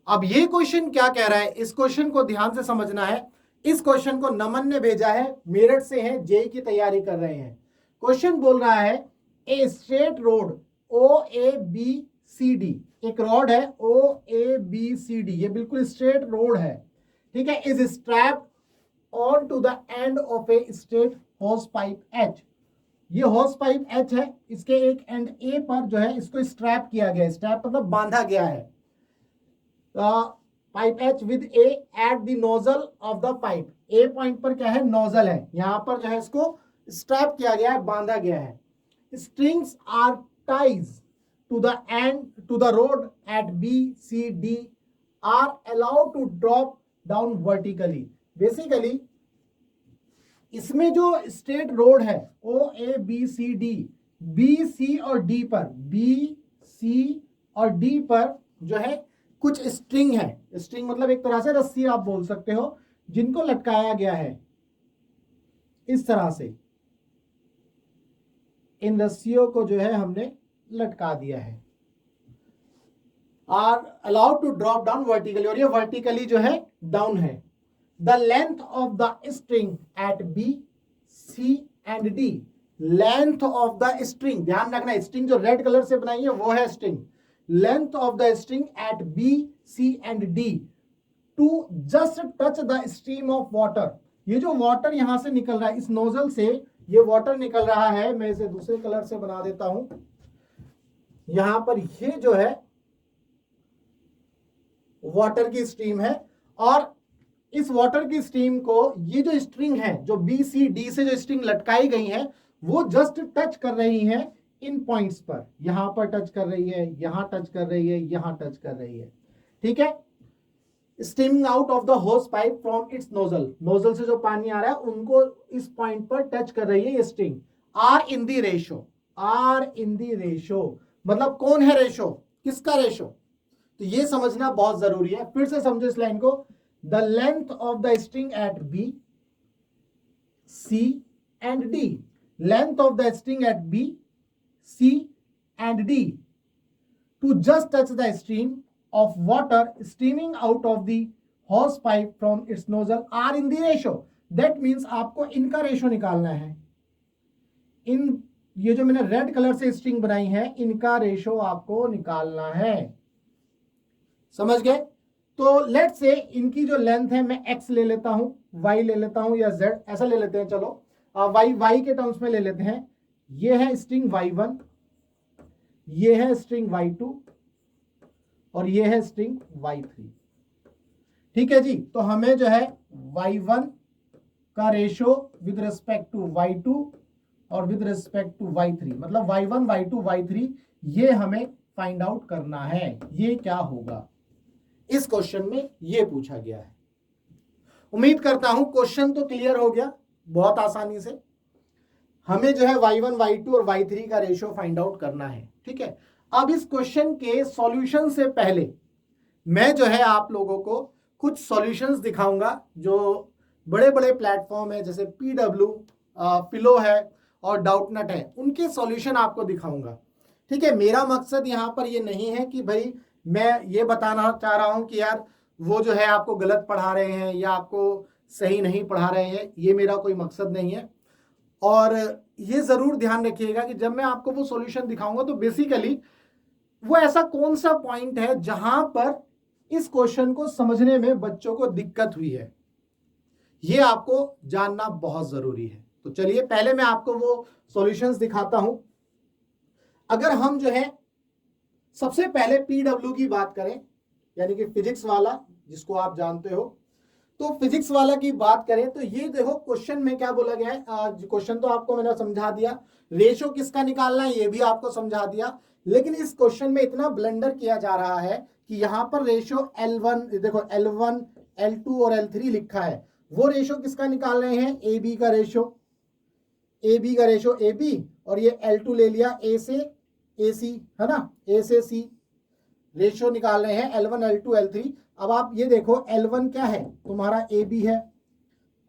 अब ये क्वेश्चन क्या कह रहा है, इस क्वेश्चन को ध्यान से समझना है। इस क्वेश्चन को नमन ने भेजा है, मेरठ से है, जेई की तैयारी कर रहे हैं। क्वेश्चन बोल रहा है a straight road O A B C D, एक रोड है O A B C D, ये बिल्कुल स्ट्रेट रोड है, ठीक है, is strapped on to the end of a straight hose pipe H. ये होस पाइप एच है, इसके एक एंड ए पर जो है इसको स्ट्रैप किया गया है, स्ट्रैप मतलब बांधा गया है pipe H with A at the nozzle of the pipe. A point पर क्या है, नोजल है, यहां पर जो है इसको स्ट्रैप किया गया है, बांधा गया है। Strings are ties to the end to the rod at B C D are allowed to drop down vertically. Basically इसमें जो स्ट्रेट रोड है O A B C D, B C और डी पर, बी सी और D पर जो है कुछ स्ट्रिंग है, स्ट्रिंग मतलब एक तरह से रस्सी आप बोल सकते हो, जिनको लटकाया गया है इस तरह से, इन रस्सियों को जो है हमने लटका दिया है। Are allowed to drop down vertically, और ये वर्टिकली जो है डाउन है। The length of the string at B C and D, length of the string, ध्यान रखना स्ट्रिंग जो रेड कलर से बनाई है वो है string, length of the string at B C and D to just touch the stream of water. ये जो वाटर यहां से निकल रहा है, इस नोजल से ये वाटर निकल रहा है, मैं इसे दूसरे कलर से बना देता हूं। यहां पर ये जो है वाटर की स्ट्रीम है, और इस वाटर की स्ट्रीम को ये जो स्ट्रिंग है, जो बी सी डी से जो स्ट्रिंग लटकाई गई है, वो जस्ट टच कर रही है इन पॉइंट्स पर, यहां पर टच कर रही है, यहां टच कर रही है, यहां टच कर रही है, ठीक है। स्टीमिंग आउट ऑफ द होस pipe from its nozzle, nozzle से जो पानी आ रहा है उनको इस पॉइंट पर टच कर रही है ये string. Are in the ratio, are in the ratio मतलब कौन है रेशो, किसका रेशो, तो ये समझना बहुत जरूरी है। फिर से समझो इस लाइन को, the length of the string at B C and D, length of the string at B C and D to just touch the stream of water streaming out of the hose pipe from its nozzle are in the ratio. That means आपको इनका ratio निकालना है। इन ये जो मैंने red colour से string बनाई है, इनका रेशो आपको निकालना है, समझ गए। तो लेट से इनकी जो लेंथ है मैं x ले लेता हूं, y ले लेता हूं, या z ऐसा ले लेते हैं, चलो y के टर्म्स में ले लेते हैं। ये है स्ट्रिंग y1, ये है स्ट्रिंग y2 और ये है स्ट्रिंग y3, ठीक है जी। तो हमें जो है y1 का ratio with respect to y2 और विद रिस्पेक्ट टू y3, मतलब y1 y2 y3, ये हमें फाइंड आउट करना है। ये क्या होगा, इस क्वेश्चन में ये पूछा गया है। उम्मीद करता हूं क्वेश्चन तो क्लियर हो गया बहुत आसानी से। हमें जो है y1 y2 और y3 का रेशियो फाइंड आउट करना है, ठीक है। अब इस क्वेश्चन के सॉल्यूशन से पहले मैं जो है आप लोगों को कुछ सॉल्यूशंस दिखाऊंगा, जो बड़े बड़े प्लेटफॉर्म है जैसे PW, पिलो है और डाउटनट है, उनके सॉल्यूशन आपको दिखाऊंगा, ठीक है। मेरा मकसद यहाँ पर ये नहीं है कि भाई मैं ये बताना चाह रहा हूँ कि यार वो जो है आपको गलत पढ़ा रहे हैं या आपको सही नहीं पढ़ा रहे हैं, ये मेरा कोई मकसद नहीं है। और ये जरूर ध्यान रखिएगा कि जब मैं आपको वो सॉल्यूशन दिखाऊंगा तो बेसिकली वो ऐसा कौन सा पॉइंट है जहां पर इस क्वेश्चन को समझने में बच्चों को दिक्कत हुई है, ये आपको जानना बहुत जरूरी है। तो चलिए पहले मैं आपको वो सॉल्यूशंस दिखाता हूं। अगर हम जो है सबसे पहले PW की बात करें, यानी कि फिजिक्स वाला जिसको आप जानते हो, तो फिजिक्स वाला की बात करें तो ये देखो क्वेश्चन में क्या बोला गया है। क्वेश्चन तो आपको मैंने समझा दिया, रेशो किसका निकालना है ये भी आपको समझा दिया, लेकिन इस क्वेश्चन में इतना ब्लंडर किया जा रहा है कि यहां पर रेशो L1, देखो L1 L2 और L3 लिखा है, वो रेशो किसका निकाल रहे हैं, AB का रेशो, AB का रेशो AB, और ये L2 ले लिया A से AC, है ना, A से C, रेशियो निकाल रहे हैं L1 L2 L3। अब आप ये देखो L1 क्या है तुम्हारा AB है,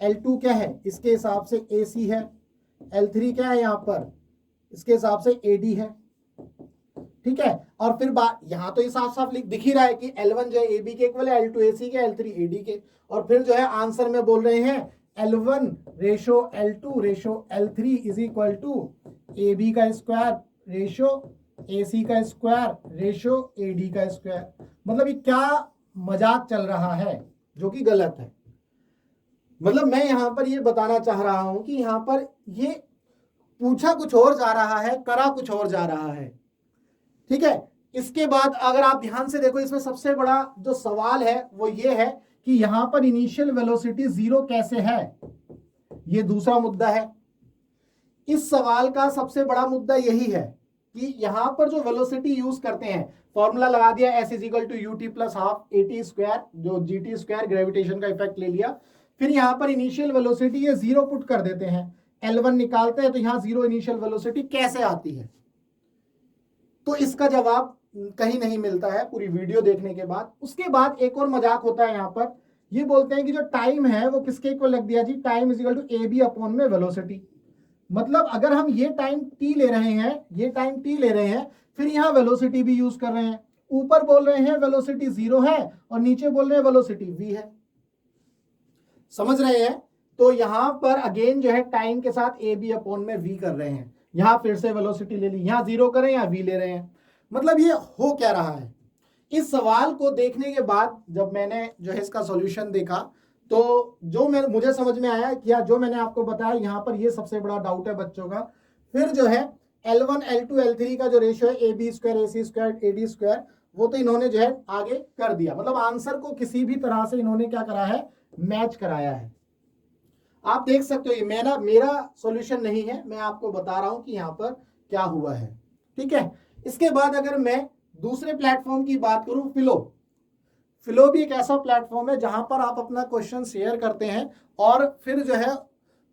L2 क्या है इसके हिसाब से AC है, L3 क्या है यहाँ पर इसके हिसाब से AD है। ठीक है। और फिर यहां तो ये साफ साफ दिख ही रहा है कि L1 जो है AB के इक्वल है, L2 AC के, L3 AD के। और फिर जो है आंसर में बोल रहे हैं L1 ratio L2 ratio L3 is equal to AB का स्क्वायर रेशो AC का स्क्वायर रेशो AD का स्क्वायर। मतलब ये क्या मजाक चल रहा है, जो कि गलत है। मतलब मैं यहां पर ये बताना चाह रहा हूं कि यहां पर ये पूछा कुछ और जा रहा है, करा कुछ और जा रहा है, ठीक है। इसके बाद अगर आप ध्यान से देखो, इसमें सबसे बड़ा जो सवाल है वो ये है कि यहां पर इनिशियल वेलोसिटी 0 कैसे है, ये दूसरा मुद्दा है। इस सवाल का सबसे बड़ा मुद्दा यही है कि यहां पर जो वेलोसिटी यूज करते हैं, फॉर्मूला लगा दिया S is equal to u t plus half AT square, जो GT स्क्वायर ग्रेविटेशन का इफेक्ट ले लिया। फिर यहां पर इनिशियल वेलोसिटी ये 0 पुट कर देते हैं, L1 निकालते हैं, तो यहां 0 इनिशियल वेलोसिटी कैसे आती है? तो इसका जवाब कहीं नहीं मिलता है पूरी वीडियो देखने के बाद। उसके बाद एक और मजाक होता है यहां पर, ये बोलते हैं कि जो टाइम है वो किसके इक्वल लग दिया जी, time is equal to AB upon में वेलोसिटी। मतलब अगर हम ये टाइम t ले रहे हैं, ये टाइम t ले रहे हैं, फिर यहां वेलोसिटी भी यूज कर रहे हैं। ऊपर बोल रहे हैं वेलोसिटी 0 है और नीचे बोल रहे हैं वेलोसिटी v है, समझ रहे हैं? तो यहां पर अगेन जो है टाइम के साथ AB अपॉन में v कर रहे हैं। यहां फिर से वेलोसिटी ले ली, यहां 0 करें या v ले रहे हैं। मतलब ये हो क्या रहा है? इस सवाल को देखने के बाद जब मैंने जो है इसका सॉल्यूशन देखा, तो जो मुझे समझ में आया कि जो मैंने आपको बताया, यहां पर ये सबसे बड़ा डाउट है बच्चों का। फिर जो है L1 L2 L3 का जो रेशियो है AB square AC square AD square, वो तो इन्होंने जो है आगे कर दिया। मतलब आंसर को किसी भी तरह से इन्होंने क्या करा है, मैच कराया है। आप देख सकते हो, ये मेरा सॉल्यूशन नहीं है, मैं आपको बता रहा हूं कि यहां पर क्या हुआ है, ठीक है। इसके बाद अगर मैं दूसरे प्लेटफॉर्म की बात करूं, फिलो भी एक ऐसा प्लेटफॉर्म है जहां पर आप अपना क्वेश्चन शेयर करते हैं और फिर जो है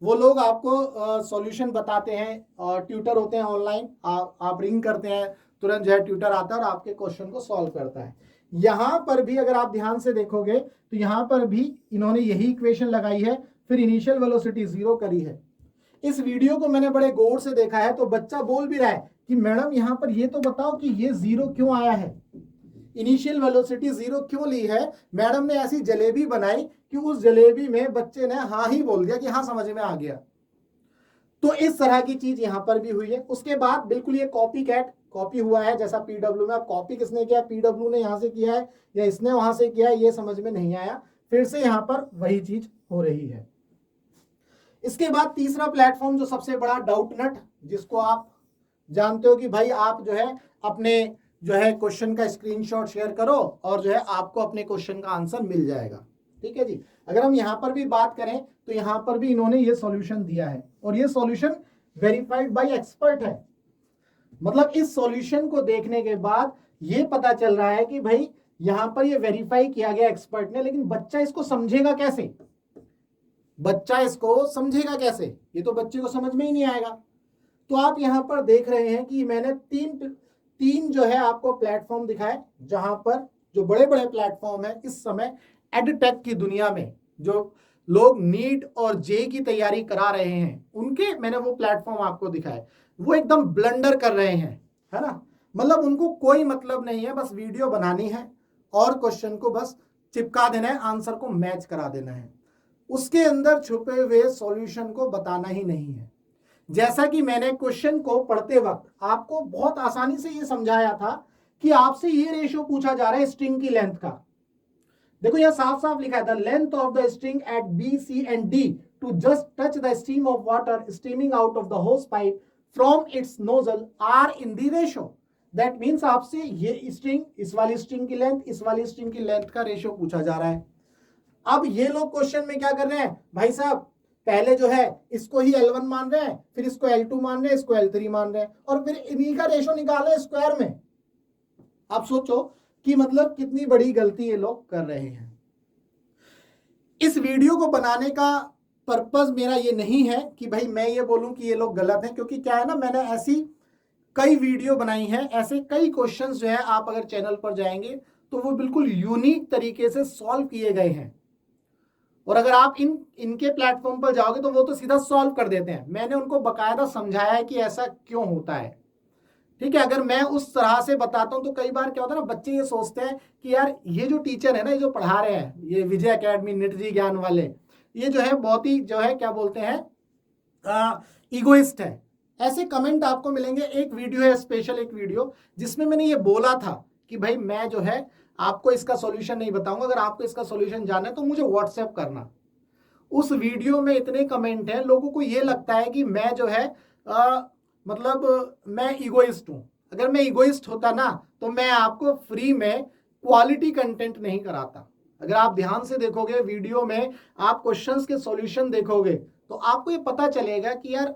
वो लोग आपको सॉल्यूशन बताते हैं, और ट्यूटर होते हैं ऑनलाइन, आप रिंग करते हैं, तुरंत जो है ट्यूटर आता है और आपके क्वेश्चन को सॉल्व करता है। यहां पर भी अगर आप ध्यान से देखोगे तो यहां पर भी इन्होंने यही इक्वेशन लगाई है, फिर इनिशियल वेलोसिटी 0 करी है। इस वीडियो को मैंने बड़े गौर से देखा है, तो बच्चा बोल भी रहा है कि मैडम यहां पर ये तो बताओ कि ये 0 क्यों आया है, इनिशियल वेलोसिटी 0 क्यों ली है? मैडम ने ऐसी जलेबी बनाई कि उस जलेबी में बच्चे ने हाँ ही बोल दिया कि हाँ समझ में आ गया। तो इस तरह की चीज यहां पर भी हुई है। उसके बाद बिल्कुल ये कॉपी हुआ है, जैसा PW में। अब कॉपी किसने किया, PW ने यहां से किया है या इसने वहां से किया है, ये समझ में नहीं आया। फिर से यहां पर वही चीज हो रही है। इसके बाद तीसरा प्लेटफॉर्म जो सबसे बड़ा डाउट नट, जिसको आप जानते हो कि भाई आप जो है अपने जो है क्वेश्चन का स्क्रीनशॉट शेयर करो और जो है आपको अपने क्वेश्चन का आंसर मिल जाएगा, ठीक है जी। अगर हम यहां पर भी बात करें तो यहां पर भी इन्होंने ये सॉल्यूशन दिया है और ये सॉल्यूशन वेरीफाइड बाय एक्सपर्ट है। मतलब इस सॉल्यूशन को देखने के बाद ये पता चल रहा है कि भाई यहां पर ये वेरीफाई किया गया एक्सपर्ट ने, लेकिन बच्चा इसको समझेगा कैसे? बच्चा इसको समझेगा कैसे? ये तो बच्चे को समझ में ही नहीं आएगा। तो आप यहां पर देख रहे हैं कि मैंने तीन जो है आपको प्लेटफॉर्म दिखाए, जहां पर जो बड़े बड़े प्लेटफॉर्म है इस समय एडटेक की दुनिया में, जो लोग नीट और जे की तैयारी करा रहे हैं, उनके मैंने वो प्लेटफॉर्म आपको दिखाए। वो एकदम ब्लंडर कर रहे हैं, है ना। मतलब उनको कोई मतलब नहीं है, बस वीडियो बनानी है और क्वेश्चन को बस चिपका देना है, आंसर को मैच करा देना है, उसके अंदर छुपे हुए सॉल्यूशन को बताना ही नहीं है। जैसा कि मैंने क्वेश्चन को पढ़ते वक्त आपको बहुत आसानी से ये समझाया था कि आपसे ये रेशियो पूछा जा रहा है स्ट्रिंग की लेंथ का। देखो यहां साफ साफ लिखा है, the length of the string at B, C and D to just touch the stream of water streaming out of the hose pipe from its nozzle are in the ratio. That means आपसे ये string, इस वाली string की length, इस वाली string की length का ratio पूछा जा रहा है। अब ये लोग क्वेश्चन में क्या कर रहे हैं, भाई साहब पहले जो है इसको ही L1 मान रहे हैं, फिर इसको L2 मान रहे हैं, इसको L3 मान रहे हैं, और फिर इन्हीं का रेशो निकाल रहे हैं स्क्वायर में। आप सोचो कि मतलब कितनी बड़ी गलती ये लोग कर रहे हैं। इस वीडियो को बनाने का पर्पस मेरा ये नहीं है कि भाई मैं ये बोलूं कि ये लोग गलत हैं, क्योंकि क्या है ना, मैंने ऐसी कई वीडियो बनाई हैं, ऐसे कई क्वेश्चंस जो है आप अगर चैनल पर जाएंगे तो वो बिल्कुल यूनिक तरीके से सॉल्व किए गए हैं। और अगर आप इनके प्लेटफॉर्म पर जाओगे तो वो तो सीधा सॉल्व कर देते हैं। मैंने उनको बकायदा समझाया है कि ऐसा क्यों होता है, ठीक है, अगर मैं उस तरह से बताता हूं तो कई बार क्या होता है ना, बच्चे ये सोचते हैं कि यार ये जो टीचर है ना, ये जो पढ़ा रहे हैं, ये विजय एकेडमी निट जी ज्ञान वाले, ये जो है बहुत ही जो है क्या बोलते हैं, इगोइस्ट है। ऐसे कमेंट आपको मिलेंगे। एक वीडियो है स्पेशल, एक वीडियो जिसमें मैंने ये बोला था कि भाई मैं जो है आपको इसका सॉल्यूशन नहीं बताऊंगा, अगर आपको इसका सॉल्यूशन जानना है तो मुझे व्हाट्सएप करना। उस वीडियो में इतने कमेंट हैं, लोगों को ये लगता है कि मैं जो है मतलब मैं इगोइस्ट हूं। अगर मैं इगोइस्ट होता ना तो मैं आपको फ्री में क्वालिटी कंटेंट नहीं कराता। अगर आप ध्यान से देखोगे वीडियो में, आप क्वेश्चंस के सॉल्यूशन देखोगे तो आपको ये पता चलेगा कि यार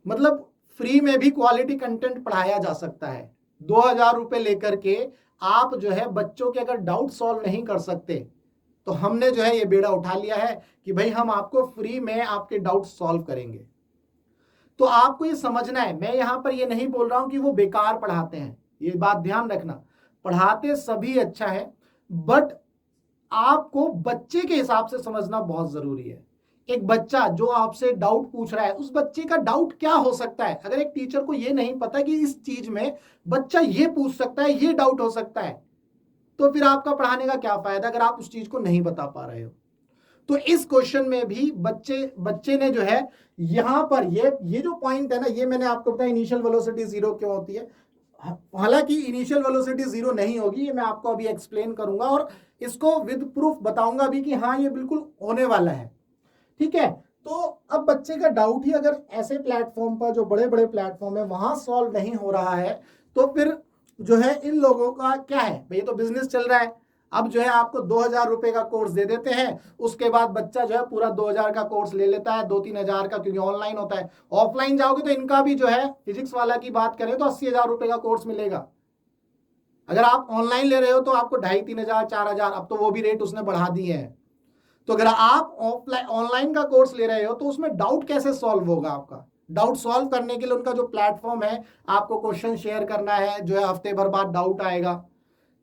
मतलब फ्री में भी क्वालिटी कंटेंट पढ़ाया जा सकता है। 2000 रुपए लेकर के आप जो है बच्चों के अगर डाउट सॉल्व नहीं कर सकते तो हमने जो है ये बेड़ा उठा लिया है कि भाई हम आपको फ्री में आपके डाउट सॉल्व करेंगे। तो आपको ये समझना है, मैं यहां पर ये नहीं बोल रहा हूं कि वो बेकार पढ़ाते हैं, ये बात ध्यान रखना, पढ़ाते सभी अच्छा है, बट आपको बच्चे के हिसाब से समझना बहुत जरूरी है। एक बच्चा जो आपसे डाउट पूछ रहा है, उस बच्चे का डाउट क्या हो सकता है। अगर एक टीचर को ये नहीं पता कि इस चीज में बच्चा ये पूछ सकता है, ये डाउट हो सकता है, तो फिर आपका पढ़ाने का क्या फायदा अगर आप उस चीज को नहीं बता पा रहे हो। तो इस क्वेश्चन में भी बच्चे ने जो है यहां पर ये जो पॉइंट है ना, ये मैंने आपको बताया इनिशियल वेलोसिटी जीरो क्यों होती है। हालांकि इनिशियल वेलोसिटी जीरो नहीं होगी, ये मैं आपको अभी एक्सप्लेन करूंगा और इसको विद प्रूफ बताऊंगा भी कि हाँ ये बिल्कुल होने वाला है। ठीक है, तो अब बच्चे का डाउट ही अगर ऐसे प्लेटफॉर्म पर, जो बड़े बड़े प्लेटफॉर्म है, वहां सॉल्व नहीं हो रहा है, तो फिर जो है इन लोगों का क्या है भाई, ये तो बिजनेस चल रहा है। अब जो है आपको 2000 रुपए का कोर्स दे देते हैं, उसके बाद बच्चा जो है पूरा 2000 का कोर्स ले लेता है, 2-3 हजार का, क्योंकि ऑनलाइन होता है। ऑफलाइन जाओगे तो इनका भी जो है, फिजिक्स वाला की बात करें तो 80,000 रुपए का कोर्स मिलेगा। अगर आप ऑनलाइन ले रहे हो तो आपको 2,500-3,000 4,000, अब तो वो भी रेट उसने बढ़ा दिए हैं। तो अगर आप ऑफलाइन ऑनलाइन का कोर्स ले रहे हो तो उसमें डाउट कैसे सॉल्व होगा आपका। डाउट सॉल्व करने के लिए उनका जो प्लेटफॉर्म है, आपको क्वेश्चन शेयर करना है, जो है हफ्ते भर बाद डाउट आएगा।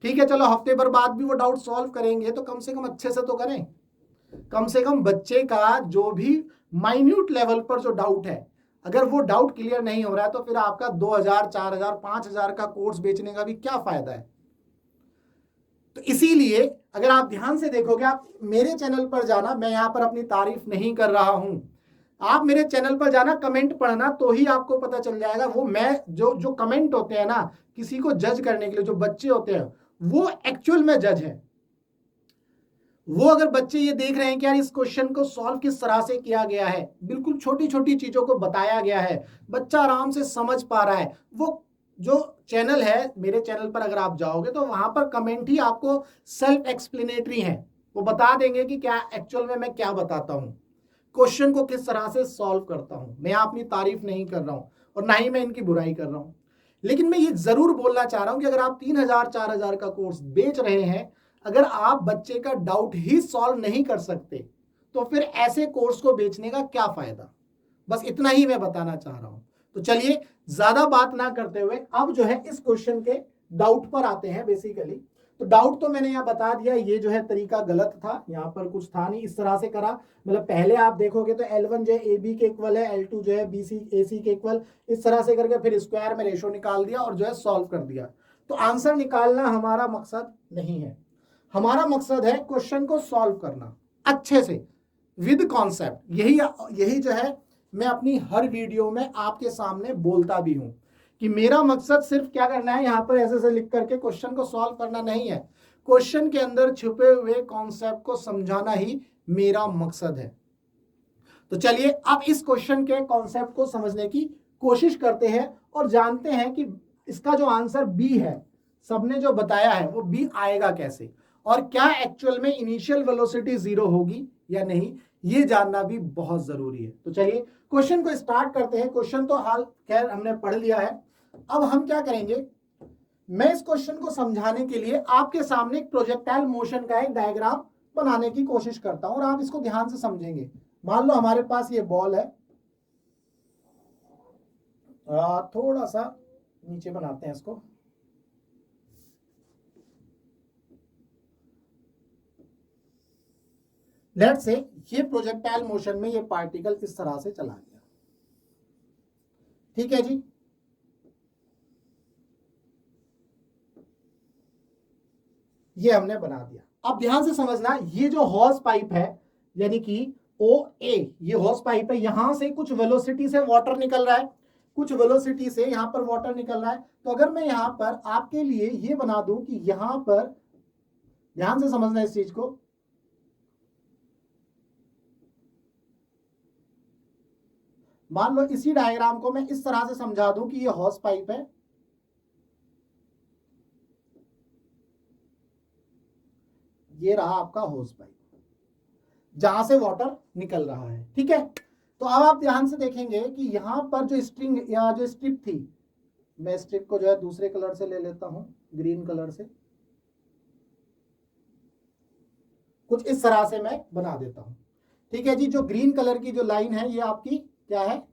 ठीक है, चलो हफ्ते भर बाद भी वो डाउट सॉल्व करेंगे तो कम से कम अच्छे से तो करें। कम से कम बच्चे का जो भी माइन्यूट लेवल पर जो डाउट है, अगर वो डाउट क्लियर नहीं हो रहा है तो फिर आपका 2000 4000 5000 का कोर्स बेचने का भी क्या फायदा है। तो इसीलिए अगर आप ध्यान से देखोगे, आप मेरे चैनल पर जाना, मैं यहां पर अपनी तारीफ नहीं कर रहा हूं, आप मेरे चैनल पर जाना, कमेंट पढ़ना, तो ही आपको पता चल जाएगा। वो मैं जो जो कमेंट होते हैं ना, किसी को जज करने के लिए, जो बच्चे होते हैं वो एक्चुअल में जज है। वो अगर बच्चे ये देख रहे हैं कि यार इस क्वेश्चन को सॉल्व किस तरह से किया गया है, बिल्कुल छोटी छोटी चीजों को बताया गया है, बच्चा आराम से समझ पा रहा है, वो जो चैनल है, मेरे चैनल पर अगर आप जाओगे तो वहां पर कमेंट ही आपको सेल्फ एक्सप्लेनेटरी है, वो बता देंगे कि क्या एक्चुअल में मैं क्या बताता हूं, क्वेश्चन को किस तरह से सॉल्व करता हूं। मैं अपनी तारीफ नहीं कर रहा हूं और ना ही मैं इनकी बुराई कर रहा हूं, लेकिन मैं ये जरूर बोलना चाह रहा हूं कि अगर आप 3,000 4,000 का कोर्स बेच रहे हैं, अगर आप बच्चे का डाउट ही सॉल्व नहीं कर सकते तो फिर ऐसे कोर्स को बेचने का क्या फायदा। बस इतना ही मैं बताना चाह रहा हूं। तो चलिए ज्यादा बात ना करते हुए अब जो है इस क्वेश्चन के डाउट पर आते हैं। बेसिकली तो डाउट तो मैंने यहाँ बता दिया, ये जो है तरीका गलत था, यहाँ पर कुछ था नहीं, इस तरह से करा। मतलब पहले आप देखोगे तो L1 जो है AB के इक्वल है, L2 जो है BC AC के इक्वल, इस तरह से करके फिर स्क्वायर में रेशो निकाल दिया और जो है सॉल्व कर दिया। तो आंसर निकालना हमारा मकसद नहीं है, हमारा मकसद है क्वेश्चन को सॉल्व करना अच्छे से विद कॉन्सेप्ट। यही यही जो है मैं अपनी हर वीडियो में आपके सामने बोलता भी हूं कि मेरा मकसद सिर्फ क्या करना है, यहां पर ऐसे ऐसे लिख करके क्वेश्चन को सॉल्व करना नहीं है, क्वेश्चन के अंदर छुपे हुए कॉन्सेप्ट को समझाना ही मेरा मकसद है। तो चलिए अब इस क्वेश्चन के कॉन्सेप्ट को समझने की कोशिश करते हैं और जानते हैं कि इसका जो आंसर बी है, सबने जो बताया है वो बी आएगा कैसे, और क्या एक्चुअल में इनिशियल वेलोसिटी जीरो होगी या नहीं, ये जानना भी बहुत जरूरी है। तो चलिए क्वेश्चन को स्टार्ट करते हैं। क्वेश्चन तो हाल खैर हमने पढ़ लिया है। अब हम क्या करेंगे, मैं इस क्वेश्चन को समझाने के लिए आपके सामने एक प्रोजेक्टाइल मोशन का एक डायग्राम बनाने की कोशिश करता हूं और आप इसको ध्यान से समझेंगे। मान लो हमारे पास ये बॉल है, थोड़ा सा नीचे बनाते हैं इसको। लेट्स से ये प्रोजेक्टाइल मोशन में ये पार्टिकल इस तरह से चला गया, ठीक है जी। ये हमने बना दिया। अब ध्यान से समझना, ये जो हॉस पाइप है यानी कि ओ ए, ये हॉस पाइप है, यहां से कुछ वेलोसिटी से वाटर निकल रहा है, कुछ वेलोसिटी से यहां पर वाटर निकल रहा है। तो अगर मैं यहां पर आपके लिए ये बना दूं कि यहां पर, ध्यान से समझना इस चीज को, मान लो इसी डायग्राम को मैं इस तरह से समझा दूं कि ये हॉस पाइप है, ये रहा आपका हॉस पाइप जहां से वाटर निकल रहा है। ठीक है, तो अब आप ध्यान से देखेंगे कि यहां पर जो स्ट्रिंग या जो स्ट्रिप थी, मैं स्ट्रिप को जो है दूसरे कलर से ले लेता हूं, ग्रीन कलर से, कुछ इस तरह से मैं बना देता हूं। ठीक है जी, जो ग्रीन कलर की जो लाइन है ये आपकी क्या है,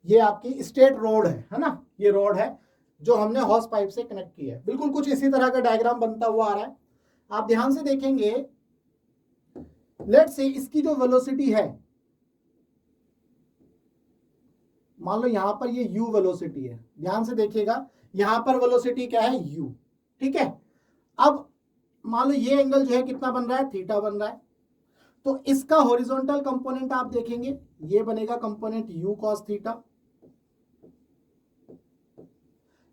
ये आपकी स्टेट रोड है ना, ये रोड है जो हमने हॉस पाइप से कनेक्ट किया है। बिल्कुल कुछ इसी तरह का डायग्राम बनता हुआ आ रहा है। आप ध्यान से देखेंगे, लेट्स से इसकी जो वेलोसिटी है, मान लो यहां पर ये u वेलोसिटी है, ध्यान से देखिएगा यहां पर वेलोसिटी क्या है, u। ठीक है, अब मान लो ये एंगल जो है कितना बन रहा है, थीटा बन रहा है। तो इसका हॉरिजॉन्टल कंपोनेंट आप देखेंगे, ये बनेगा कंपोनेंट u cos थीटा।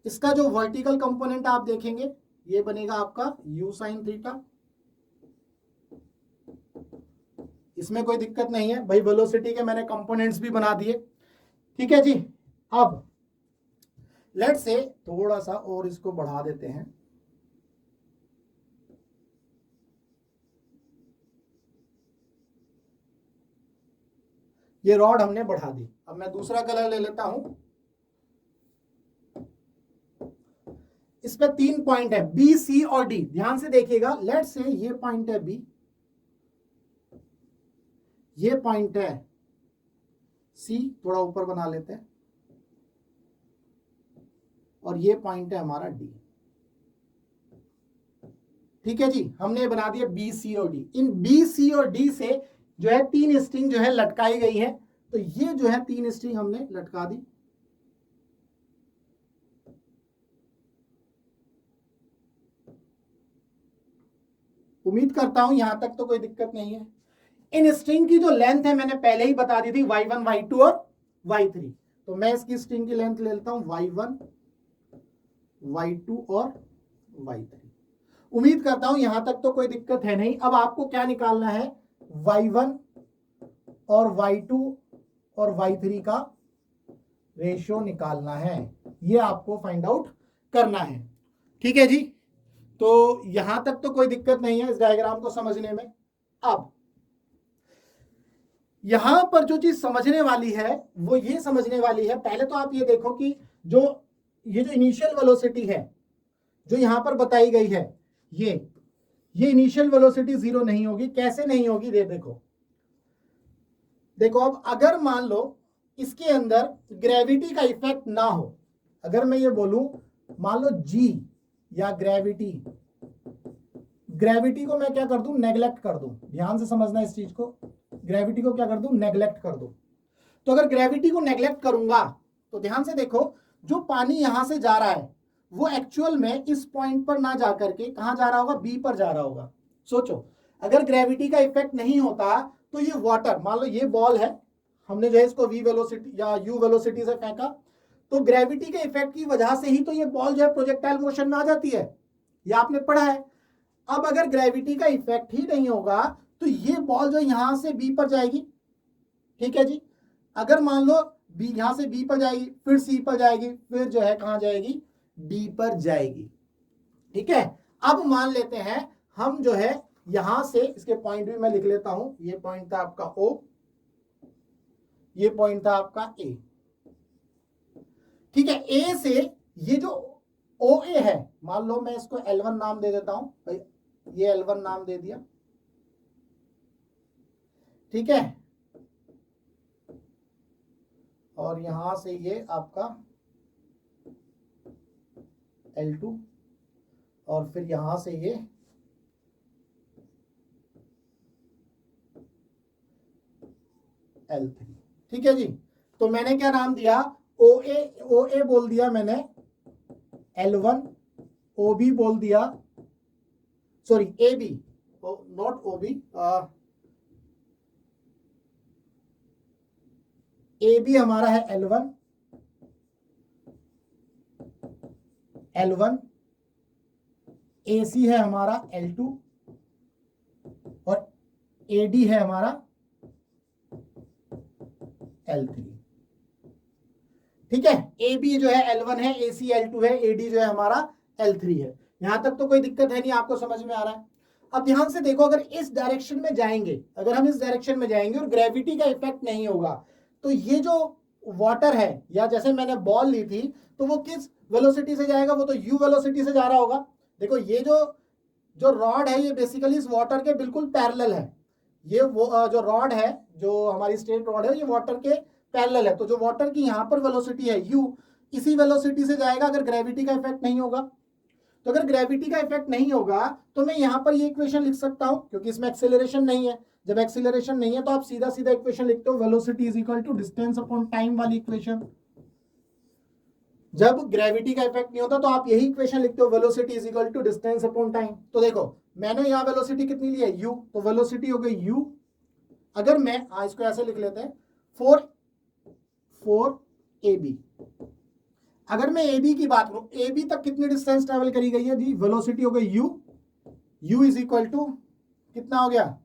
इसका जो वर्टिकल कंपोनेंट आप देखेंगे, ये बनेगा आपका u sin थीटा। इसमें कोई दिक्कत नहीं है भाई, वेलोसिटी के मैंने कंपोनेंट्स भी बना दिए। ठीक है जी, अब लेट्स से थोड़ा सा और इसको बढ़ा देते हैं, ये रॉड हमने बढ़ा दी। अब मैं दूसरा कलर ले लेता हूं, इसमें 3 पॉइंट है बी, सी और डी, ध्यान से देखिएगा। लेट्स से ये पॉइंट है बी, ये पॉइंट है सी, थोड़ा ऊपर बना लेते हैं, और ये पॉइंट है हमारा डी। ठीक है जी, हमने बना दिया बी, सी और डी। इन बी, सी और डी से जो है 3 स्ट्रिंग जो है लटकाई गई है। तो ये जो है 3 स्ट्रिंग हमने लटका दी। उम्मीद करता हूं यहां तक तो कोई दिक्कत नहीं है। इन स्ट्रिंग की जो लेंथ है मैंने पहले ही बता दी थी, y1, y2 और y3। तो मैं इसकी स्ट्रिंग की लेंथ ले लेता हूं y1, y2 और y3। उम्मीद करता हूं यहां तक तो कोई दिक्कत है नहीं। अब आपको क्या निकालना है, y1 और y2 और y3 का रेशियो निकालना है, ये आपको फाइंड आउट करना है। ठीक है जी, तो यहां तक तो कोई दिक्कत नहीं है इस डायग्राम को समझने में। अब यहां पर जो चीज समझने वाली है वो ये समझने वाली है, पहले तो आप ये देखो कि जो ये जो इनिशियल वेलोसिटी है जो यहां पर बताई गई है, ये इनिशियल वेलोसिटी 0 नहीं होगी। कैसे नहीं होगी, देखो देखो, अब अगर मान लो इसके अंदर ग्रेविटी का इफेक्ट ना हो, अगर मैं ये बोलूं मान लो जी या ग्रेविटी, ग्रेविटी को मैं क्या कर दूं, नेग्लेक्ट कर दूं। ध्यान से समझना इस चीज को, ग्रेविटी को क्या कर दूं, नेग्लेक्ट कर दूं। तो अगर ग्रेविटी को नेग्लेक्ट करूंगा तो ध्यान से देखो, जो पानी यहां से जा रहा है वो एक्चुअल में इस पॉइंट पर ना जाकर के कहां जा रहा होगा, बी पर जा रहा होगा। सोचो, अगर ग्रेविटी का इफेक्ट नहीं होता तो ये वाटर, मान लो ये बॉल है, हमने जो है इसको वी वेलोसिटी या यू वेलोसिटी से फेंका, तो ग्रेविटी के इफेक्ट की वजह से ही तो ये बॉल जो है प्रोजेक्टाइल मोशन में आ जाती है, ये आपने पढ़ा है। अब अगर ग्रेविटी का इफेक्ट ही नहीं होगा तो ये बॉल जो यहां से बी पर जाएगी। ठीक है जी, अगर मान लो बी यहां से बी पर जाएगी, फिर सी पर जाएगी, फिर जो है कहां जाएगी, डी पर जाएगी। ठीक है, अब मान लेते हैं हम जो है यहां से, इसके पॉइंट भी मैं लिख लेता हूं, ये पॉइंट था आपका ओ, ये पॉइंट था आपका ए। ठीक है, ए से ये जो ओ ए है, मान लो मैं इसको L1 नाम दे देता हूं भाई, ये L1 नाम दे दिया। ठीक है, और यहां से ये आपका L2, और फिर यहां से ये L3। ठीक है जी, तो मैंने क्या नाम दिया, OA बोल दिया मैंने L1, OB बोल दिया, sorry AB, not OB, AB हमारा है L1, AC है हमारा L2 और AD है हमारा L3। ठीक है, AB जो है L1 है, AC L2 है, AD जो है हमारा L3 है। यहां तक तो कोई दिक्कत है नहीं, आपको समझ में आ रहा है। अब ध्यान से देखो, अगर इस डायरेक्शन में जाएंगे, अगर हम इस डायरेक्शन में जाएंगे और ग्रेविटी का इफेक्ट नहीं होगा, तो ये जो वाटर है, या जैसे मैंने बॉल ली थी, तो वो किस वेलोसिटी से जाएगा, वो तो u वेलोसिटी से जा रहा होगा। देखो ये जो रॉड है, ये बेसिकली इस वाटर के बिल्कुल पैरेलल है। ये वो जो रॉड है, जो हमारी स्ट्रेट रॉड है, ये वाटर के पैरेलल है। तो जो वाटर की यहाँ पर वेलोसिटी है u, इसी वेलोसिटी से जाएगा अगर ग्रेविटी का इफेक्ट नहीं होगा। तो अगर ग्रेविटी का इफेक्ट नहीं होगा तो मैं यहां पर ये इक्वेशन लिख सकता हूं, क्योंकि इसमें एक्सेलरेशन नहीं है। जब एक्सेलरेशन नहीं है तो आप सीधा सीधा इक्वेशन लिखते हो, velocity is equal to distance upon time वाली इक्वेशन। जब ग्रेविटी का इफेक्ट नहीं होता तो आप यही इक्वेशन लिखते हो, velocity is equal to distance upon time. तो देखो मैंने यहां वेलोसिटी कितनी ली है, u, तो वेलोसिटी हो गई u। अगर मैं इसको ऐसे लिख लेते हैं, 4 AB। अगर मैं AB की बात करूं, AB तक कितनी डिस्टेंस ट्रेवल करी गई है जी, वेलोसिटी हो गई u इज इक्वल टू कितना हो गया,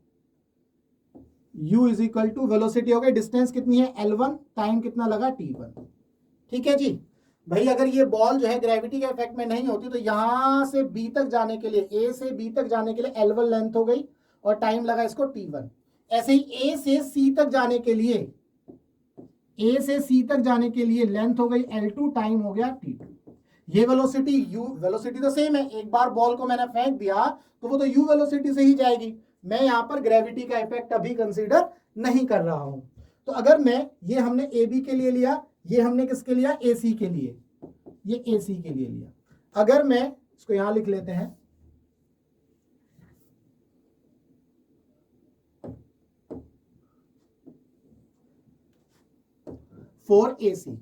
u is equal to velocity हो गई, डिस्टेंस कितनी है L1, टाइम कितना लगा t1। ठीक है जी भाई, अगर ये बॉल जो है ग्रेविटी के इफेक्ट में नहीं होती तो यहां से B तक जाने के लिए, A से B तक जाने के लिए L1 लेंथ हो गई और टाइम लगा इसको t1। ऐसे ही A से C तक जाने के लिए, A से C तक जाने के लिए लेंथ हो गई L2, टाइम हो गया t2। ये वेलोसिटी u, वेलोसिटी तो सेम है, एक बार बॉल को मैंने फेंक दिया तो वो तो u वेलोसिटी से ही जाएगी। मैं यहां पर ग्रेविटी का इफेक्ट अभी कंसीडर नहीं कर रहा हूं। तो अगर मैं, ये हमने AB के लिए लिया, ये हमने किसके लिया, AC के लिए, ये AC के लिए लिया। अगर मैं इसको यहां लिख लेते हैं, फॉर AC,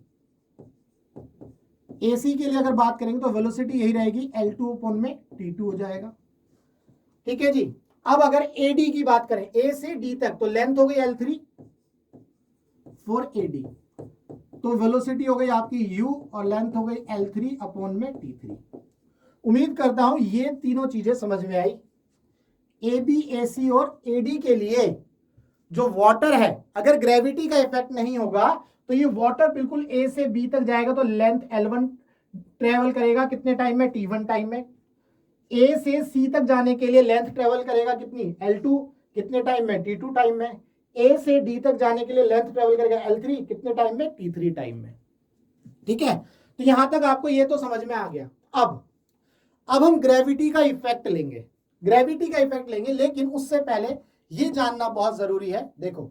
AC के लिए अगर बात करेंगे तो वेलोसिटी यही रहेगी, L2 अपॉन में T2 हो जाएगा। ठीक है जी, अब अगर AD की बात करें, A से D तक, तो लेंथ हो गई L3 फॉर AD, तो वेलोसिटी हो गई आपकी u और लेंथ हो गई L3 अपॉन में T3। उम्मीद करता हूं ये तीनों चीजें समझ में आई। AB, AC और AD के लिए जो वाटर है, अगर ग्रेविटी का इफेक्ट नहीं होगा तो ये वाटर बिल्कुल A से B तक जाएगा, तो लेंथ L1 ट्रेवल करेगा कितने टाइम में, T1 टाइम में। A से C तक जाने के लिए लेंथ ट्रेवल करेगा कितनी, L2 कितने टाइम में, T2 टाइम में। A से D तक जाने के लिए लेंथ ट्रेवल करेगा L3 कितने टाइम में, T3 टाइम में। ठीक है, तो यहां तक आपको ये तो समझ में आ गया। अब हम ग्रेविटी का इफेक्ट लेंगे, ग्रेविटी का इफेक्ट लेंगे, लेकिन उससे पहले ये जानना बहुत जरूरी है। देखो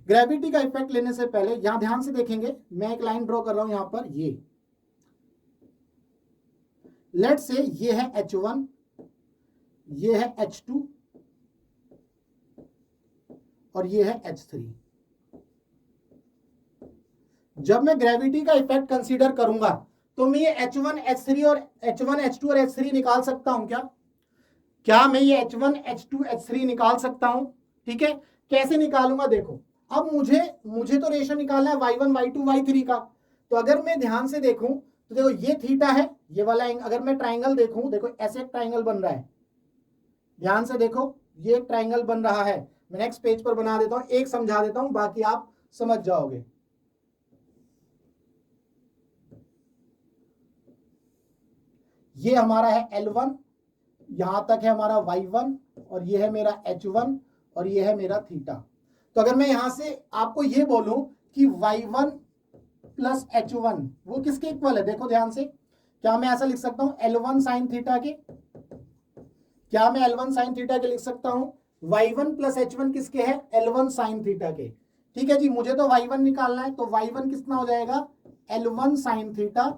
ग्रेविटी का इफेक्ट लेने से पहले यहां ध्यान से देखेंगे, मैं एक लाइन ड्रॉ कर रहा हूं यहां पर, ये लेट से ये है H1, ये है H2 और ये है H3। जब मैं ग्रेविटी का इफेक्ट कंसीडर करूंगा तो मैं ये H1, H3 और H1, H2 और H3 निकाल सकता हूं क्या मैं ये H1, H2, H3 निकाल सकता हूं। ठीक है, कैसे निकालूंगा, देखो अब मुझे तो रेशो निकालना है y1, y2, y3 का। तो अगर मैं ध्यान से देखूं तो देखो ये थीटा है, ये वाला अगर मैं ट्राइंगल देखूं, देखो ऐसे एक ट्राइंगल बन रहा है, ध्यान से देखो ये एक ट्राइंगल बन रहा है। मैं नेक्स्ट पेज पर बना देता हूं, एक समझा देता हूं, बाकी आप समझ जाओगे। ये हमारा है L1, यहां तक है हमारा y1 और ये है मेरा H1 और ये है मेरा थीटा। तो अगर मैं यहां से आपको ये बोलूं कि y1 प्लस H1 वो किसके इक्वल है, देखो ध्यान से, क्या मैं ऐसा लिख सकता हूं L1 साइन थीटा के, क्या मैं L1 साइन थीटा के लिख सकता हूं, y1 प्लस H1 किसके है, L1 साइन थीटा के। ठीक है जी, मुझे तो y1 निकालना है, तो y1 कितना हो जाएगा, L1 sine theta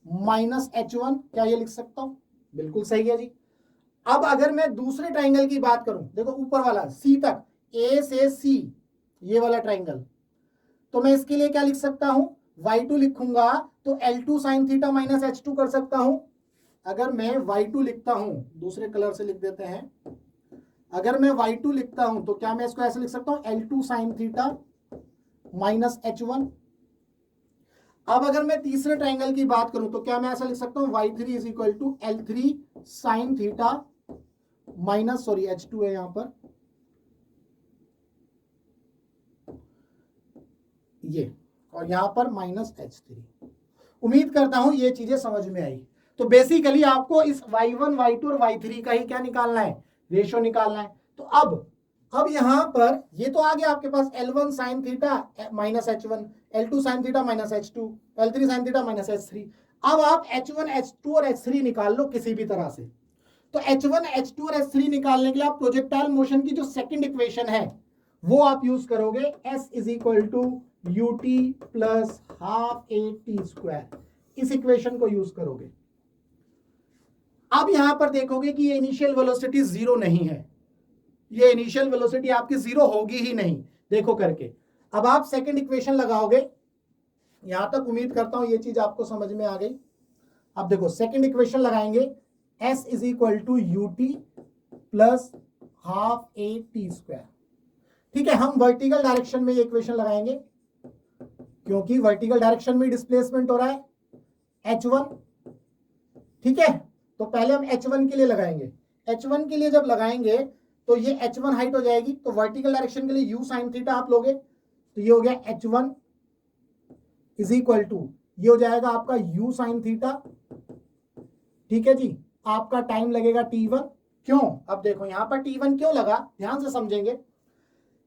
minus H1, क्या ये लिख सकता हूं, बिल्कुल सही है जी। अब अगर मैं दूसरे ट्राइंगल की बात करूं, देखो ऊपर वाला C तक, A से C ये वाला ट्राइंगल, तो मैं इसके लिए क्या लिख सकता हूं, y2 लिखूंगा तो L2 sin theta minus H2 कर सकता हूं। अगर मैं y2 लिखता हूं, दूसरे कलर से लिख देते हैं, अगर मैं y2 लिखता हूं तो क्या मैं इसको ऐसे लिख सकता हूं, L2 sin theta minus H1। अब अगर मैं तीसरे ट्राइंगल की बात करूं तो क्या मैं ऐसा लिख सकता हूं, y3 is equal to L3 sin theta minus, sorry H2 है यहां पर, ये, और यहां पर माइनस H3। उम्मीद करता हूं ये चीजें समझ में आई। तो बेसिकली आपको इस y1, y2 और y3 का ही क्या निकालना है, रेशो निकालना है। तो अब यहां पर ये तो आ गया आपके पास L1 sin theta minus H1, L2 sin theta minus H2, L3 sin theta minus H3। अब आप H1, H2 और H3 निकाल लो किसी भी तरह से। तो H1, H2 और H3 निकालने के लिए आप प्रोजेक्टाइल मोशन की जो सेकंड इक्वेशन है वो आप यूज करोगे, S is equal to ut plus half A T square, इस इक्वेशन को यूज करोगे। अब यहां पर देखोगे कि ये इनिशियल वेलोसिटी जीरो नहीं है, ये इनिशियल वेलोसिटी आपकी जीरो होगी ही नहीं, देखो करके। अब आप सेकंड इक्वेशन लगाओगे, यहां तक उम्मीद करता हूं ये चीज आपको समझ में आ गई। अब देखो सेकंड इक्वेशन लगाएंगे, S is equal to ut plus half A T square. ठीक है, हम वर्टिकल डायरेक्शन में ये इक्वेशन लगाएंगे क्योंकि वर्टिकल डायरेक्शन में डिस्प्लेसमेंट हो रहा है H1। ठीक है, तो पहले हम H1 के लिए लगाएंगे। H1 के लिए जब लगाएंगे तो ये H1 हाइट हो जाएगी, तो वर्टिकल डायरेक्शन के लिए u sin थीटा आप लोगे, तो ये हो गया H1 इज इक्वल टू, ये हो जाएगा आपका u sin थीटा। ठीक है जी, आपका टाइम लगेगा T1। क्यों, अब देखो यहां पर T1 क्यों लगा, ध्यान से समझेंगे।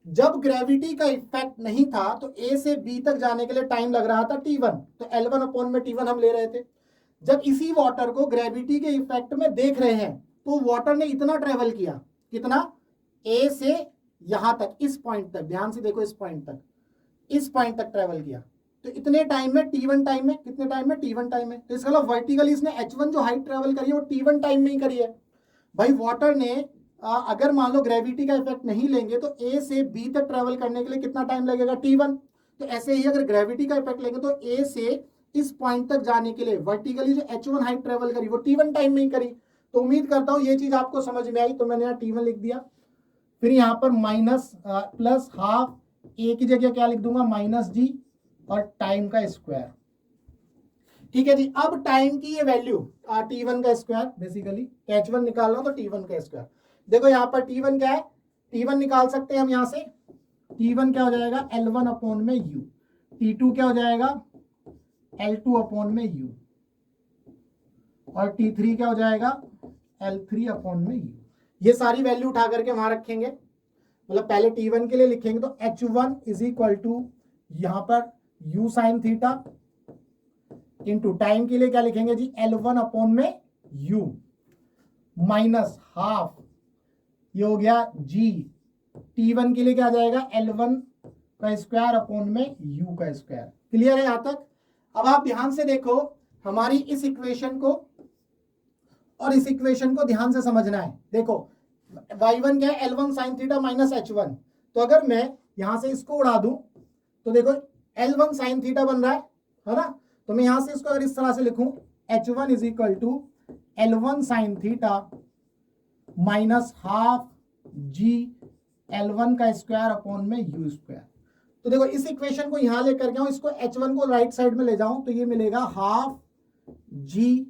जब ग्रेविटी का इफेक्ट नहीं था तो A से B तक जाने के लिए टाइम लग रहा था T1, तो L1 अपॉन में T1 हम ले रहे थे। जब इसी वाटर को ग्रेविटी के इफेक्ट में देख रहे हैं तो वाटर ने इतना ट्रेवल किया, कितना, A से यहां तक, इस पॉइंट तक, ध्यान से देखो, इस पॉइंट तक, इस पॉइंट तक ट्रेवल किया, तो इतने टाइम में T1 टाइम में, कितने टाइम में, T1 टाइम में। तो इसका मतलब वर्टिकली इसने H1 जो हाइट ट्रेवल करी है वो T1 टाइम में ही करी है। भाई वाटर ने अगर मान लो ग्रेविटी का इफेक्ट नहीं लेंगे तो A से B तक ट्रेवल करने के लिए कितना टाइम लगेगा, T1। तो ऐसे ही अगर ग्रेविटी का इफेक्ट लेंगे तो A से इस पॉइंट तक जाने के लिए वर्टिकली जो H1 हाइट ट्रेवल करी वो T1 टाइम में ही करी। तो उम्मीद करता हूं ये चीज आपको समझ में आई, तो मैंने यहाँ T1 लिख दिया। फिर यहाँ पर माइनस प्लस हाफ A की जगह क्या लिख दूंगा, माइनस जी, और टाइम का स्क्वायर। ठीक है जी, अब टाइम की ये वैल्यू T1 का स्क्वायर, बेसिकली H1 निकाल रहा हूं तो T1 का स्क्वायर। देखो यहाँ पर T1 क्या है, T1 निकाल सकते हैं हम यहाँ से, T1 क्या हो जाएगा, L1 अपॉन में U, T2 क्या हो जाएगा, L2 अपॉन में U, और T3 क्या हो जाएगा, L3 अपॉन में U। ये सारी वैल्यू उठा करके वहां रखेंगे, मतलब पहले T1 के लिए लिखेंगे तो H1 इज इक्वल टू यहाँ पर U sine theta into time के लिए क्या लिखेंगे जी, L1 अपॉन में U माइनस हाफ, ये हो गया G। T1 के लिए क्या आ जाएगा, L1 का स्क्वायर अपॉन में U का स्क्वायर। क्लियर है यहां तक। अब आप ध्यान से देखो, हमारी इस इक्वेशन को और इस इक्वेशन को ध्यान से समझना है। देखो y1 क्या है, L1 sin theta minus H1। तो अगर मैं यहां से इसको उड़ा दूं तो देखो L1 sin थीटा बन रहा है ना। तो मैं यहां से इसको अगर इस तरह से लिखूं, H1 is equal to L1 sin theta minus half G L1 का स्क्वायर अपॉन में U स्क्वायर। तो देखो इस इक्वेशन को यहां लेकर के आऊं, इसको H1 को राइट साइड में ले जाऊं तो ये मिलेगा हाफ जी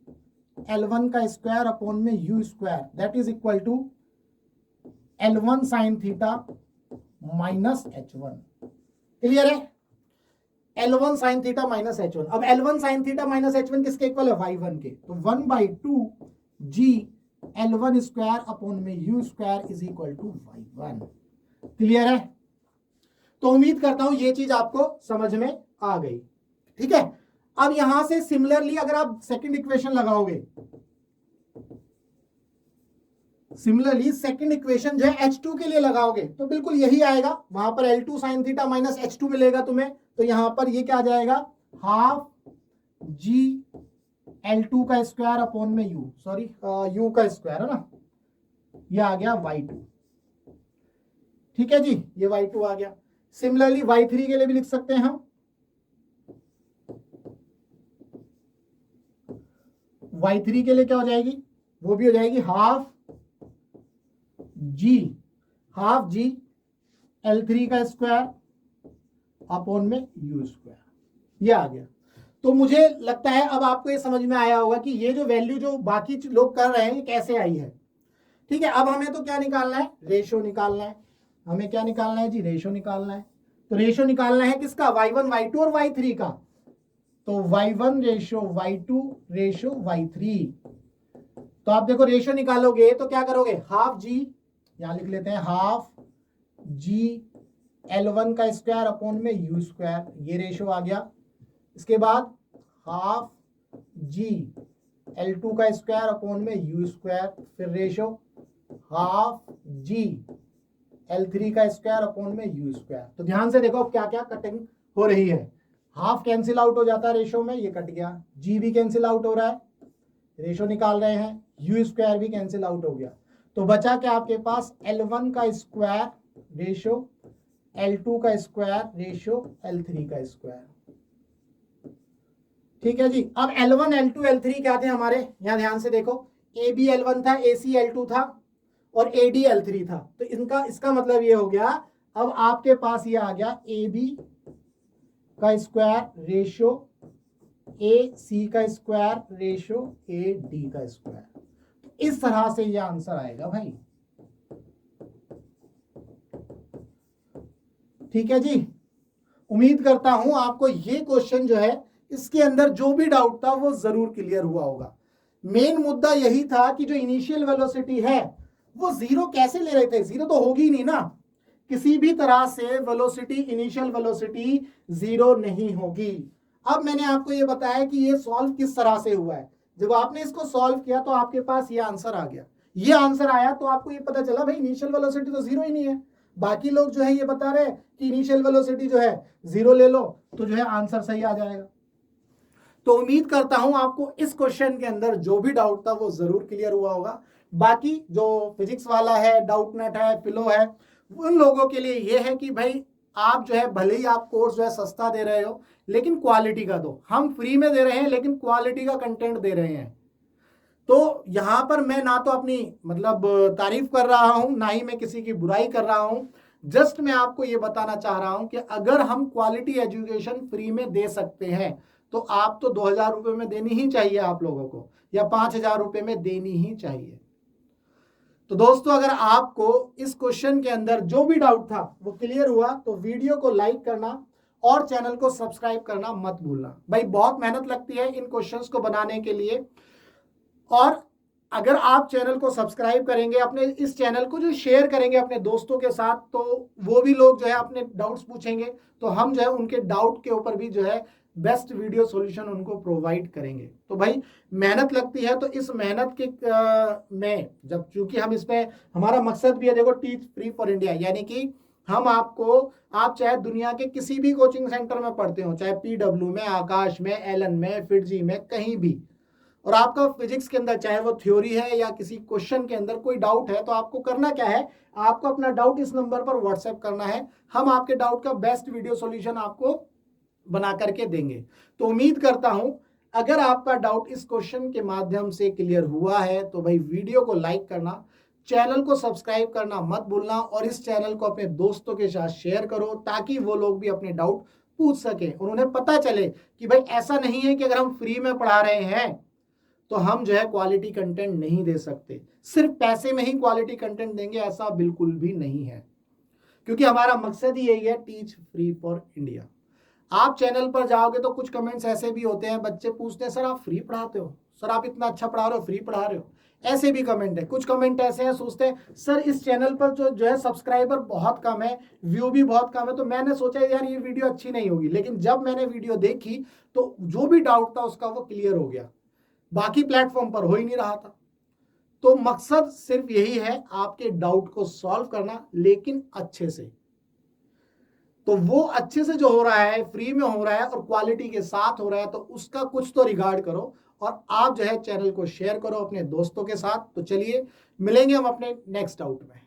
L1 का स्क्वायर अपॉन में U square, that is equal to L1 sin theta minus H1। Clear है, L1 sin theta minus H1। अब L1 sin theta minus H1 किसके इक्वल है, y1 के, तो 1/2 जी L1 स्क्वायर अपॉन में U square is equal to y1। Clear है, तो उम्मीद करता हूं ये चीज आपको समझ में आ गई। ठीक है, अब यहां से सिमिलरली अगर आप सेकंड इक्वेशन लगाओगे, सिमिलरली सेकंड इक्वेशन जो है H2 के लिए लगाओगे तो बिल्कुल यही आएगा, वहां पर L2 sin theta minus H2 मिलेगा तुम्हें, तो यहां पर ये क्या आ जाएगा, हाफ जी L2 का स्क्वायर अपॉन में U, सॉरी U का स्क्वायर है ना, ये आ गया y2। ठीक है जी, ये y2 आ गया। सिमिलरली y3 के लिए भी लिख सकते हैं हम, y3 के लिए क्या हो जाएगी, वो भी हो जाएगी हाफ जी L3 का स्क्वायर अपॉन में u स्क्वायर, ये आ गया। तो मुझे लगता है अब आपको ये समझ में आया होगा कि ये जो वैल्यू जो बाकी लोग कर रहे हैं ये कैसे आई है। ठीक है, अब हमें तो क्या निकालना है, रेशो निकालना है। हमें क्या निकालना है जी, रेशो निकालना है। तो रेशो निकालना है किसका, y1 y2 और y3 का। तो y1 ratio y2 ratio y3। तो आप देखो रेशो निकालोगे तो क्या करोगे, हाफ जी, यहां लिख लेते हैं हाफ जी L1 का स्क्वायर अपॉन में u स्क्वायर, ये रेशो आ गया। इसके बाद हाफ जी L2 का स्क्वायर अपॉन में u स्क्वायर, फिर रेशो हाफ जी L3 का स्क्वायर अपॉन में u स्क्वायर। तो ध्यान से देखो क्या क्या कटिंग हो रही है, हाफ कैंसिल आउट हो जाता है रेशो में, ये कट गया, g भी कैंसिल आउट हो रहा है, रेशो निकाल रहे हैं, u स्क्वायर भी कैंसिल आउट हो गया। तो बचा क्या आपके पास, L1 का स्क्वायर रेशो L2 का स्क्वायर रेशो L3 का स्क्वायर। ठीक है जी। अब L1 L2 L3 क्या थे हमारे, यहां ध्यान से देखो, AB L1 था, AC L2 था और AD L3 था। तो इसका मतलब ये हो गया, अब आपके पास ये आ गया AB का स्क्वायर रेशो AC का स्क्वायर रेशो AD का स्क्वायर। इस तरह से ये आंसर आएगा भाई। ठीक है जी, उम्मीद करता हूं आपको ये क्वेश्चन जो है इसके अंदर जो भी डाउट था वो जरूर क्लियर हुआ होगा। मेन मुद्दा यही था कि जो इनिशियल वेलोसिटी है वो जीरो कैसे ले रहे थे, जीरो तो होगी नहीं ना, किसी भी तरह से वेलोसिटी, इनिशियल वेलोसिटी जीरो नहीं होगी। अब मैंने आपको ये बताया कि ये सॉल्व किस तरह से हुआ है। जब आपने इसको सॉल्व किया तो आपके पास ये आंसर आ गया, ये आंसर आया तो आपको ये पता चला भाई इनिशियल वेलोसिटी तो जीरो ही नहीं है। बाकी लोग जो है ये बता रहे हैं कि इनिशियल वेलोसिटी जो है जीरो ले लो तो जो है आंसर सही आ जाएगा। तो उम्मीद करता हूं आपको इस क्वेश्चन के अंदर जो भी डाउट था वो जरूर क्लियर हुआ होगा। बाकी जो फिजिक्स वाला है, डाउट नेट है, फिलो है, उन लोगों के लिए ये है कि भाई आप जो है भले ही आप कोर्स जो है सस्ता दे रहे हो लेकिन क्वालिटी का दो। हम फ्री में दे रहे हैं लेकिन क्वालिटी का कंटेंट दे रहे हैं। तो यहां पर मैं ना तो अपनी मतलब तारीफ कर रहा हूं, ना ही मैं किसी की बुराई कर रहा हूं। जस्ट मैं आपको ये बताना चाह रहा हूं कि अगर हम क्वालिटी एजुकेशन फ्री में दे सकते हैं तो आप तो 2,000 रुपए में देनी ही चाहिए आप लोगों को, या 5,000 रुपए में देनी ही चाहिए। तो दोस्तों अगर आपको इस क्वेश्चन के अंदर जो भी डाउट था वो क्लियर हुआ तो वीडियो को लाइक करना और चैनल को सब्सक्राइब करना मत भूलना। भाई बहुत मेहनत लगती है इन क्वेश्चंस को बनाने के लिए, और अगर आप चैनल को सब्सक्राइब करेंगे, अपने इस चैनल को जो शेयर करेंगे अपने दोस्तों के साथ, तो वो भी लोग जो है अपने डाउट्स पूछेंगे तो हम जो है उनके डाउट के ऊपर भी जो है बेस्ट वीडियो सॉल्यूशन उनको प्रोवाइड करेंगे। तो भाई मेहनत लगती है, तो इस मेहनत के में जब चूंकि हम इसमें हमारा मकसद भी है, देखो टीच फ्री फॉर इंडिया, यानी कि हम आपको, आप चाहे दुनिया के किसी भी कोचिंग सेंटर में पढ़ते हो, चाहे PW में, आकाश में, एलन में, फिटजी में, कहीं भी, और आपका फिजिक्स के अंदर चाहे वो थ्योरी है या किसी क्वेश्चन के अंदर कोई डाउट है, तो आपको करना क्या है, आपको अपना डाउट इस नंबर पर व्हाट्सएप करना है। हम आपके डाउट का बेस्ट वीडियो सॉल्यूशन आपको बना करके देंगे। तो उम्मीद करता हूं अगर आपका डाउट इस क्वेश्चन के माध्यम से क्लियर हुआ है तो भाई वीडियो को लाइक करना, चैनल को सब्सक्राइब करना मत भूलना, और इस चैनल को अपने दोस्तों के साथ शेयर करो ताकि वो लोग भी अपने डाउट पूछ सके और उन्हें पता चले कि भाई ऐसा नहीं है कि अगर हम फ्री में पढ़ा रहे हैं तो हम जो है क्वालिटी कंटेंट नहीं दे सकते, सिर्फ पैसे में ही क्वालिटी कंटेंट देंगे, ऐसा बिल्कुल भी नहीं है। क्योंकि हमारा मकसद ही यही है, टीच फ्री फॉर इंडिया। आप चैनल पर जाओगे तो कुछ कमेंट्स ऐसे भी होते हैं, बच्चे पूछते हैं सर आप फ्री पढ़ाते हो, सर आप इतना अच्छा पढ़ा रहे हो, फ्री पढ़ा रहे हो, ऐसे भी कमेंट है। कुछ कमेंट ऐसे हैं, सोचते हैं सर इस चैनल पर जो है सब्सक्राइबर बहुत कम है, व्यू भी बहुत कम है, तो मैंने सोचा यार ये वीडियो अच्छी नहीं होगी, लेकिन जब मैंने वीडियो देखी तो जो भी डाउट था उसका वो क्लियर हो गया, बाकी प्लेटफॉर्म पर हो ही नहीं रहा था। तो मकसद सिर्फ यही है, आपके डाउट को सॉल्व करना, लेकिन अच्छे से। तो वो अच्छे से जो हो रहा है, फ्री में हो रहा है और क्वालिटी के साथ हो रहा है, तो उसका कुछ तो रिगार्ड करो और आप जो है चैनल को शेयर करो अपने दोस्तों के साथ। तो चलिए मिलेंगे हम अपने नेक्स्ट डाउट में।